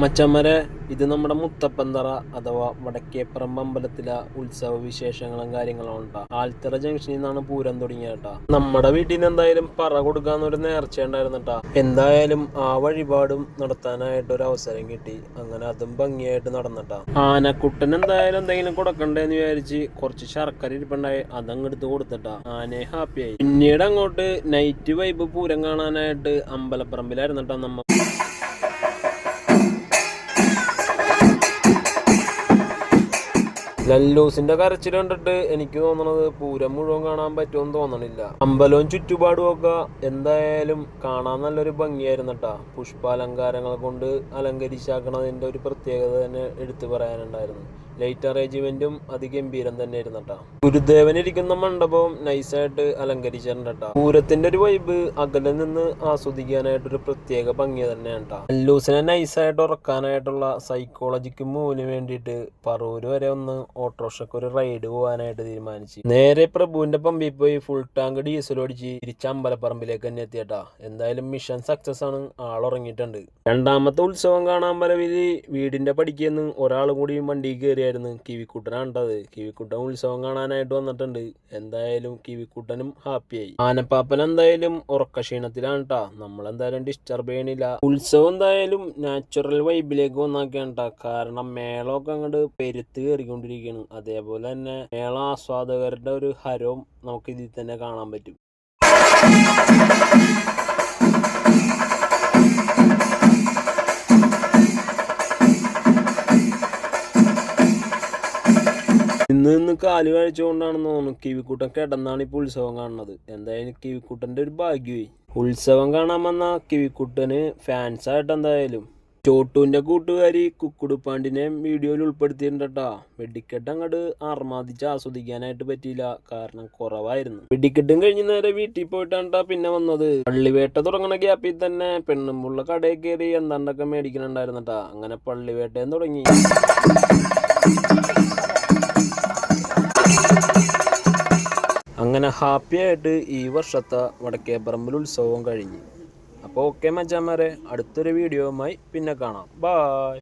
മച്ചന്മാരെ, ഇത് നമ്മുടെ മുത്തപ്പന്തറ അഥവാ വടക്കേപ്പറമ്പ് അമ്പലത്തിലെ ഉത്സവ വിശേഷങ്ങളും കാര്യങ്ങളും ഉണ്ടാ. ആൽത്തറ ജംഗ്ഷനിൽ നിന്നാണ് പൂരം തുടങ്ങിയട്ടാ. നമ്മുടെ വീട്ടിൽ നിന്ന് എന്തായാലും പറ കൊടുക്കാന്നൊരു നേർച്ച ഉണ്ടായിരുന്നട്ടാ. എന്തായാലും ആ വഴിപാടും നടത്താനായിട്ട് ഒരു അവസരം കിട്ടി. അങ്ങനെ അതും ഭംഗിയായിട്ട് നടന്നട്ടാ. ആനക്കുട്ടൻ എന്തായാലും എന്തെങ്കിലും കൊടുക്കണ്ടേന്ന് വിചാരിച്ച് കുറച്ച് ശർക്കര ഇരിപ്പുണ്ടായി, അതങ്ങെടുത്ത് കൊടുത്തിട്ടാ. ആനയെ ഹാപ്പിയായി. പിന്നീട് അങ്ങോട്ട് നൈറ്റ് വൈബ് പൂരം കാണാനായിട്ട് അമ്പലപ്പറമ്പിലായിരുന്നട്ടാ നമ്മ. ലല്ലൂസിന്റെ കരച്ചിൽ കണ്ടിട്ട് എനിക്ക് തോന്നണത് പൂരം മുഴുവൻ കാണാൻ പറ്റുമെന്ന് തോന്നണില്ല. അമ്പലവും ചുറ്റുപാടും ഒക്കെ എന്തായാലും കാണാൻ നല്ലൊരു ഭംഗിയായിരുന്നട്ടാ. പുഷ്പാലങ്കാരങ്ങൾ കൊണ്ട് അലങ്കരിച്ചാക്കണതിന്റെ ഒരു പ്രത്യേകത തന്നെ എടുത്തു പറയാനുണ്ടായിരുന്നു. ലൈറ്റ് അറേഞ്ച്മെന്റും അതിഗംഭീരം തന്നെ ആയിരുന്നട്ടാ. ഗുരുദേവൻ ഇരിക്കുന്ന മണ്ഡപവും നൈസായിട്ട് അലങ്കരിച്ചിട്ടുണ്ടാ. പൂരത്തിന്റെ ഒരു വൈബ് അകലെ നിന്ന് ആസ്വദിക്കാനായിട്ടൊരു പ്രത്യേക ഭംഗി തന്നെയാണ് ട്ടാ. ലല്ലൂസിനെ നൈസായിട്ട് ഉറക്കാനായിട്ടുള്ള സൈക്കോളജിക്ക് മൂവിന് വേണ്ടിയിട്ട് പറൂര് വരെ ഒന്ന് ഓട്ടോറിക്ഷക്ക് ഒരു റൈഡ് പോകാനായിട്ട് തീരുമാനിച്ചു. നേരെ പ്രഭുവിന്റെ പമ്പിൽ പോയി ഫുൾ ടാങ്ക് ഡീസൽ ഓടിച്ച് തിരിച്ച് അമ്പലപ്പറമ്പിലേക്ക് തന്നെ എത്തിയട്ടാ. എന്തായാലും മിഷൻ സക്സസ് ആണ്, ആളുറങ്ങിയിട്ടുണ്ട്. രണ്ടാമത്തെ ഉത്സവം കാണാൻ വരവില് വീടിന്റെ പടിക്കെന്ന് ഒരാളും കൂടി വണ്ടി കയറിയായിരുന്നു. കിവിക്കുട്ടനാണ്ടത്. കിവിക്കുട്ടൻ ഉത്സവം കാണാനായിട്ട് വന്നിട്ടുണ്ട്. എന്തായാലും കിവിക്കുട്ടനും ഹാപ്പിയായി. ആനപ്പാപ്പൻ എന്തായാലും ഉറക്കക്ഷീണത്തിലാണ് ട്ടാ. നമ്മളെന്തായാലും ഡിസ്റ്റർബ് ചെയ്യണില്ല. ഉത്സവം എന്തായാലും നാച്ചുറൽ വൈബിലേക്ക് വന്നാക്കിയാണ് ട്ടാ. കാരണം മേളമൊക്കെ അങ്ങോട്ട് പെരുത്ത് കയറിക്കൊണ്ടിരിക്കുകയാണ്. അതേപോലെ തന്നെ മേള ആസ്വാദകരുടെ ഒരു ഹരവും നമുക്ക് ഇതിൽ തന്നെ കാണാൻ പറ്റും. ഇന്ന് കാല് കഴിച്ചുകൊണ്ടാണെന്ന് തോന്നുന്നു കിവിക്കുട്ടൻ കിടന്നാണ് ഇപ്പോൾ ഉത്സവം കാണുന്നത്. എന്തായാലും കിവിക്കുട്ടന്റെ ഒരു ഭാഗ്യമായി. ഉത്സവം കാണാൻ വന്ന കിവിക്കുട്ടന് ഫാൻസായിട്ട് എന്തായാലും ചോട്ടുവിന്റെ കൂട്ടുകാരി കുക്കുടുപ്പാണ്ടിനെ വീഡിയോയിൽ ഉൾപ്പെടുത്തിയിട്ടുണ്ടാ. വെടിക്കെട്ട് അങ്ങോട്ട് ആർമാദിച്ച് ആസ്വദിക്കാനായിട്ട് പറ്റിയില്ല, കാരണം കുറവായിരുന്നു. വെടിക്കെട്ടും കഴിഞ്ഞ് നേരെ വീട്ടിൽ പോയിട്ടാണ്ടാ പിന്നെ വന്നത്. പള്ളിവേട്ട തുടങ്ങണ ഗ്യാപ്പിൽ തന്നെ പെണ്ണുമ്പുള്ള കടയിൽ കയറി എന്താണ്ടൊക്കെ മേടിക്കണുണ്ടായിരുന്നട്ടാ. അങ്ങനെ പള്ളിവേട്ടയും തുടങ്ങി. അങ്ങനെ ഹാപ്പി ആയിട്ട് ഈ വർഷത്തെ വടക്കേപ്പറമ്പിൽ ഉത്സവം കഴിഞ്ഞു. അപ്പോൾ ഓക്കെ മച്ചാന്മാരെ, അടുത്തൊരു വീഡിയോയുമായി പിന്നെ കാണാം. ബായ്.